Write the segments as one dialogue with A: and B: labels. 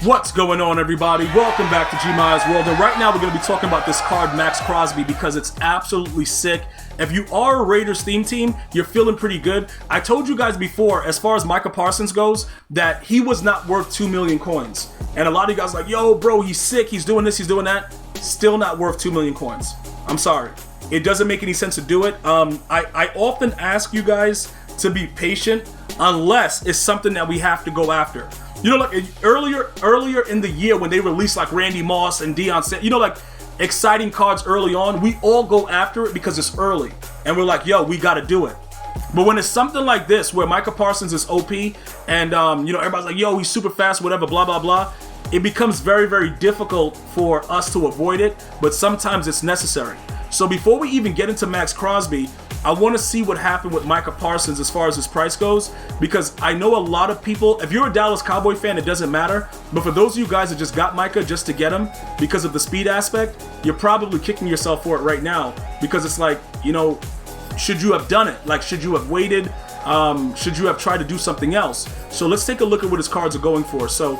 A: What's going on, everybody? Welcome back to GmiasWorld, and right now we're going to be talking about this card, Maxx Crosby, because it's absolutely sick. If you are a Raiders theme team, you're feeling pretty good. I told you guys before, as far as Micah Parsons goes, that he was not worth 2 million coins. And a lot of you guys are like, yo, bro, he's sick, he's doing this, he's doing that. Still not worth 2 million coins. I'm sorry. It doesn't make any sense to do it. I often ask you guys to be patient unless it's something that we have to go after. You know, like earlier in the year when they released like Randy Moss and Deion, you know, like exciting cards early on, we all go after it because it's early. And we're like, yo, we got to do it. But when it's something like this, where Micah Parsons is OP and, you know, everybody's like, yo, he's super fast, whatever, blah, blah, blah, it becomes very, very difficult for us to avoid it. But sometimes it's necessary. So before we even get into Maxx Crosby, I want to see what happened with Micah Parsons as far as his price goes, because I know a lot of people, if you're a Dallas Cowboy fan, it doesn't matter. But for those of you guys that just got Micah just to get him because of the speed aspect, you're probably kicking yourself for it right now, because it's like, you know, should you have done it? Like, should you have waited? Should you have tried to do something else? So let's take a look at what his cards are going for. So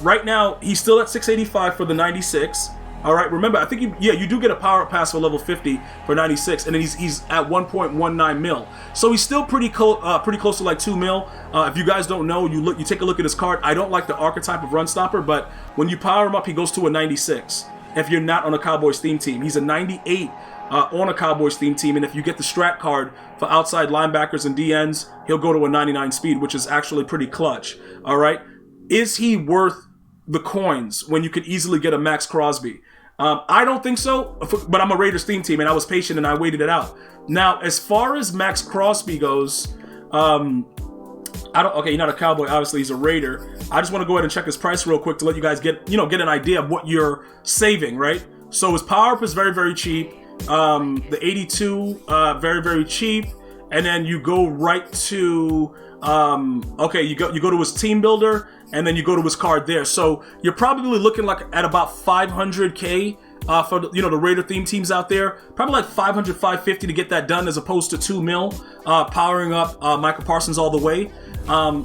A: right now, he's still at 685 for the 96. All right, remember, I think you do get a power up pass for level 50 for 96, and then he's at 1.19 mil. So he's still pretty close to like 2 mil. If you guys don't know, you take a look at his card. I don't like the archetype of run stopper, but when you power him up, he goes to a 96. If you're not on a Cowboys theme team, he's a 98 on a Cowboys theme team, and if you get the strat card for outside linebackers and DNs, he'll go to a 99 speed, which is actually pretty clutch. All right, is he worth the coins when you could easily get a Maxx Crosby? I don't think so, but I'm a Raiders theme team and I was patient and I waited it out. Now, as far as Maxx Crosby goes, okay, you're not a Cowboy, obviously he's a Raider. I just want to go ahead and check his price real quick to let you guys get an idea of what you're saving, right? So his power up is very, very cheap. The 82, very, very cheap. And then you go right to, okay, you go to his team builder, and then you go to his card there. So you're probably looking like at about 500K for the Raider theme teams out there. Probably like 500, 550 to get that done, as opposed to 2 mil powering up Micah Parsons all the way.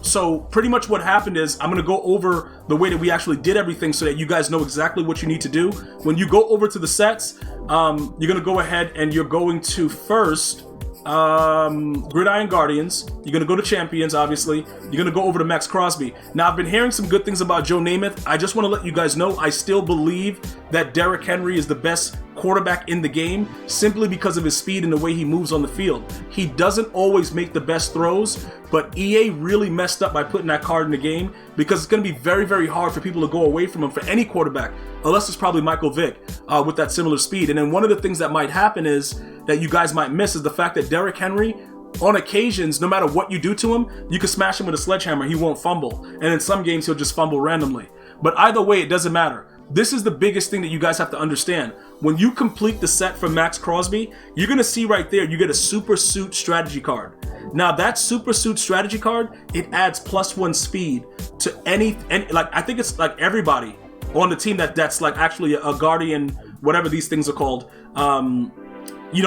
A: So pretty much what happened is, I'm going to go over the way that we actually did everything so that you guys know exactly what you need to do. When you go over to the sets, you're going to go ahead and you're going to first Gridiron Guardians. You're going to go to Champions, obviously. You're going to go over to Maxx Crosby. Now, I've been hearing some good things about Joe Namath. I just want to let you guys know, I still believe that Derrick Henry is the best quarterback in the game, simply because of his speed and the way he moves on the field. He doesn't always make the best throws, but EA really messed up by putting that card in the game, because it's going to be very, very hard for people to go away from him for any quarterback, unless it's probably Michael Vick with that similar speed. And then one of the things that might happen is, that you guys might miss, is the fact that Derrick Henry, on occasions, no matter what you do to him, you can smash him with a sledgehammer, he won't fumble. And in some games, he'll just fumble randomly. But either way, it doesn't matter. This is the biggest thing that you guys have to understand. When you complete the set for Maxx Crosby, you're going to see right there, you get a Super Suit strategy card. Now, that Super Suit strategy card, it adds +1 speed to any like, I think it's like everybody on the team that's like actually a Guardian, whatever these things are called.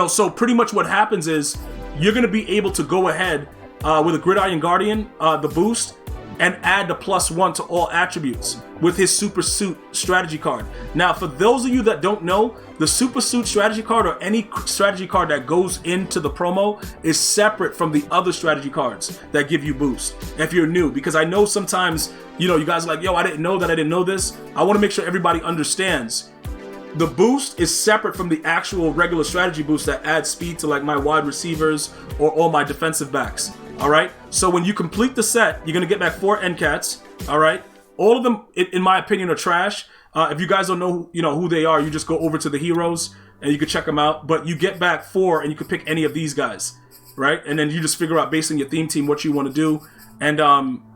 A: So pretty much what happens is, you're going to be able to go ahead with a Gridiron Guardian, the boost, and add the +1 to all attributes with his Super Suit strategy card. Now, for those of you that don't know, the Super Suit strategy card, or any strategy card that goes into the promo, is separate from the other strategy cards that give you boost, if you're new. Because I know sometimes, you guys are like, yo, I didn't know that, I didn't know this. I want to make sure everybody understands. The boost is separate from the actual regular strategy boost that adds speed to like my wide receivers or all my defensive backs. All right. So when you complete the set, you're going to get back 4 NCATs. All right. All of them, in my opinion, are trash. If you guys don't know, who they are, you just go over to the heroes and you can check them out. But you get back 4 and you can pick any of these guys. Right. And then you just figure out, based on your theme team, what you want to do. And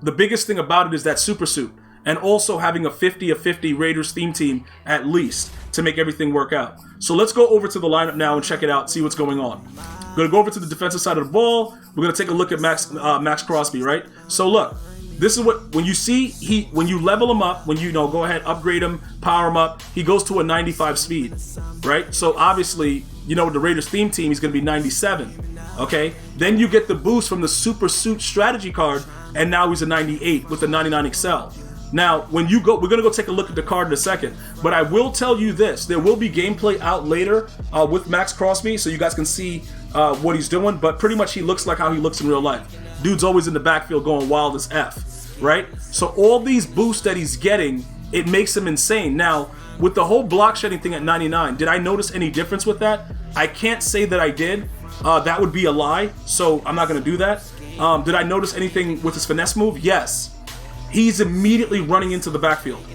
A: the biggest thing about it is that Super Suit. And also having a 50-50 Raiders theme team at least to make everything work out. So let's go over to the lineup now and check it out, see what's going on. We're going to go over to the defensive side of the ball. We're going to take a look at Maxx Crosby, right? So look, this is what, when you level him up, when you go ahead, upgrade him, power him up, he goes to a 95 speed, right? So obviously, the Raiders theme team, he's going to be 97, okay? Then you get the boost from the Super Suit strategy card, and now he's a 98 with the 99 Excel. Now, when you go, we're gonna go take a look at the card in a second, but I will tell you this: there will be gameplay out later with Maxx Crosby, so you guys can see what he's doing. But pretty much, he looks like how he looks in real life. Dude's always in the backfield going wild as F, right? So all these boosts that he's getting, it makes him insane. Now, with the whole block shedding thing at 99, did I notice any difference with that? I can't say that I did. That would be a lie, so I'm not gonna do that. Did I notice anything with his finesse move? Yes. He's immediately running into the backfield.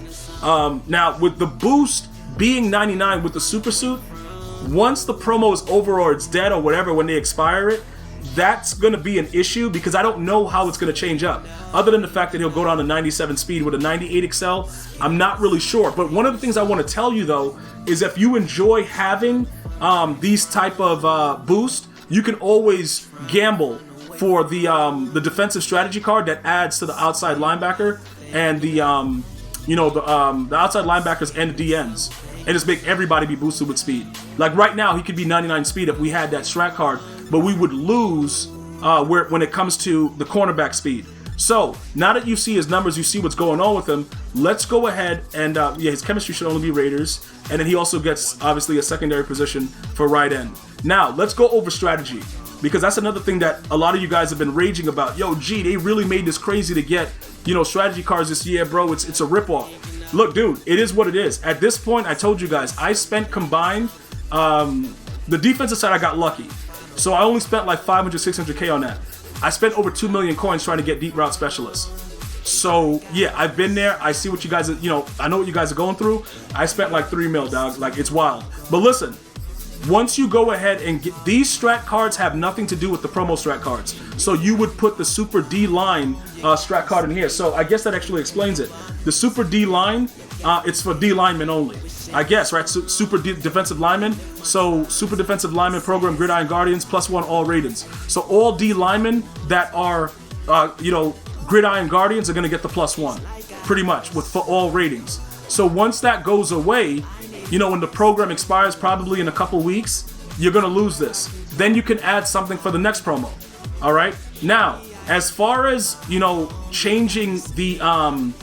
A: Now, with the boost being 99 with the super suit, once the promo is over or it's dead or whatever, when they expire it, that's going to be an issue because I don't know how it's going to change up. Other than the fact that he'll go down to 97 speed with a 98 Excel, I'm not really sure. But one of the things I want to tell you, though, is if you enjoy having these type of boost, you can always gamble for the defensive strategy card that adds to the outside linebacker and the outside linebackers and the DNs, and just make everybody be boosted with speed. Like right now, he could be 99 speed if we had that strat card, but we would lose when it comes to the cornerback speed. So now that you see his numbers, you see what's going on with him. Let's go ahead and his chemistry should only be Raiders, and then he also gets obviously a secondary position for right end. Now let's go over strategy, because that's another thing that a lot of you guys have been raging about. Yo, G, they really made this crazy to get, strategy cards this year, bro. It's a ripoff. Look, dude, it is what it is. At this point, I told you guys, I spent combined, the defensive side I got lucky. So I only spent like 500, 600K on that. I spent over 2 million coins trying to get deep route specialists. So yeah, I've been there. I see what you guys, I know what you guys are going through. I spent like 3 mil, dog. Like, it's wild. But listen, once you go ahead and get these strat cards, have nothing to do with the promo strat cards. So you would put the Super D line strat card in here. So I guess that actually explains it. The Super D line, it's for D linemen only, I guess, right? Super defensive linemen. So Super defensive lineman program, Gridiron Guardians, +1 all ratings. So all D linemen that are, Gridiron Guardians are gonna get the +1, pretty much, for all ratings. So once that goes away, when the program expires probably in a couple weeks, you're going to lose this. Then you can add something for the next promo. All right? Now, as far as, changing the one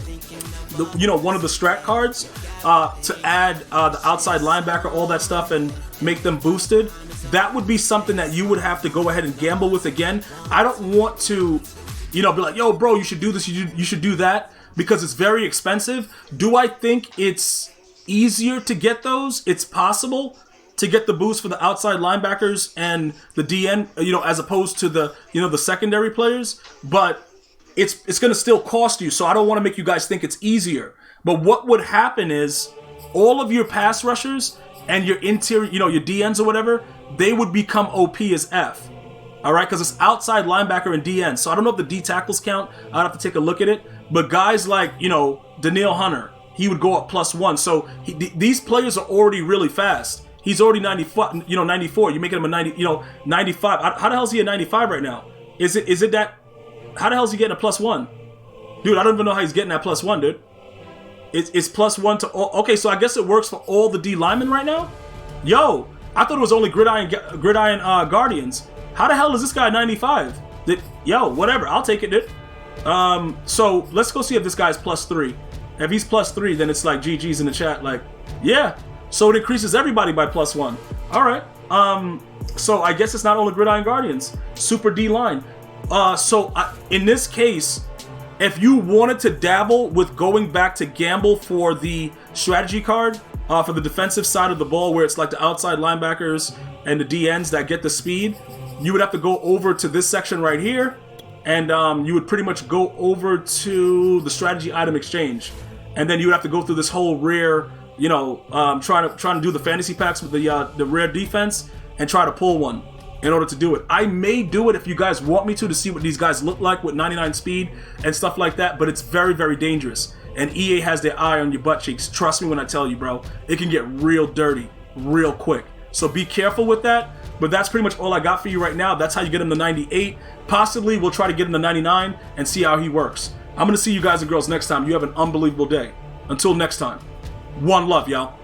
A: of the strat cards to add the outside linebacker, all that stuff, and make them boosted, that would be something that you would have to go ahead and gamble with again. I don't want to, be like, yo, bro, you should do this, you should do that, because it's very expensive. Do I think it's easier to get those? It's possible to get the boost for the outside linebackers and the DN, as opposed to the, the secondary players, but it's going to still cost you. So I don't want to make you guys think it's easier. But what would happen is all of your pass rushers and your interior, your DNs or whatever, they would become OP as F. All right, because it's outside linebacker and DN. So I don't know if the D tackles count. I'd have to take a look at it. But guys like, Danielle Hunter, he would go up +1. So these players are already really fast. He's already 94. You're making him a 95. How the hell is he a 95 right now? Is it that? How the hell is he getting a +1? Dude, I don't even know how he's getting that +1, dude. It's +1 to all. Okay, so I guess it works for all the D linemen right now. Yo, I thought it was only Gridiron Guardians. How the hell is this guy 95? Yo, whatever. I'll take it, dude. So let's go see if this guy's +3. If he's +3, then it's like GG's in the chat. Like, yeah. So it increases everybody by +1. All right. So I guess it's not only Gridiron Guardians. Super D line. In this case, if you wanted to dabble with going back to gamble for the strategy card for the defensive side of the ball, where it's like the outside linebackers and the DNs that get the speed, you would have to go over to this section right here. And you would pretty much go over to the strategy item exchange, and then you would have to go through this whole rare, trying to do the fantasy packs with the rare defense and try to pull one in order to do it. I may do it if you guys want me to see what these guys look like with 99 speed and stuff like that, but it's very, very dangerous. And EA has their eye on your butt cheeks. Trust me when I tell you, bro. It can get real dirty real quick. So be careful with that. But that's pretty much all I got for you right now. That's how you get him to 98. Possibly we'll try to get him to 99 and see how he works. I'm going to see you guys and girls next time. You have an unbelievable day. Until next time. One love, y'all.